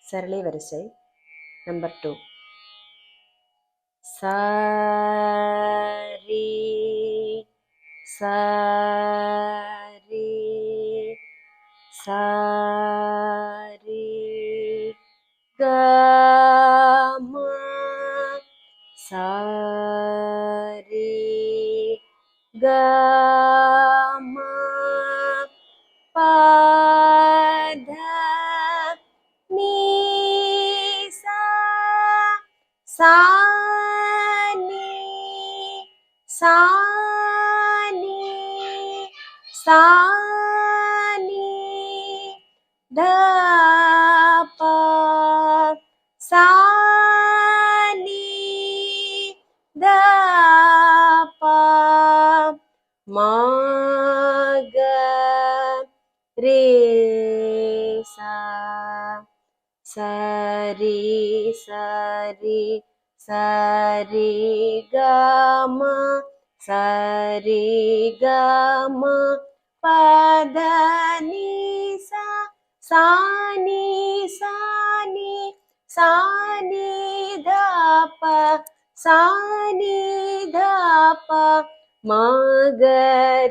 சரளி வரிசை. நம்பர் 2. ச ரி ச ரி ச ரி க ம ச ரி க ம ப த நீ சா சா நீ சா நீ சா நீ த ப சா நீ த ப மா க ரே சா சரி சரி சரி க ம சரி க ம பத நீ சா சா நீ சா நீ சா நீ த ப சா நீ த ப ம க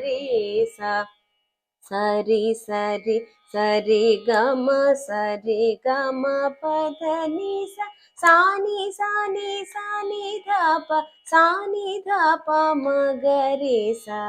ரே சா சரி சரி சரி க ம சரி க ம பத நீ சா சா நீ சா நீ சா நீ த ப சா நீ த ப ம க ரே சா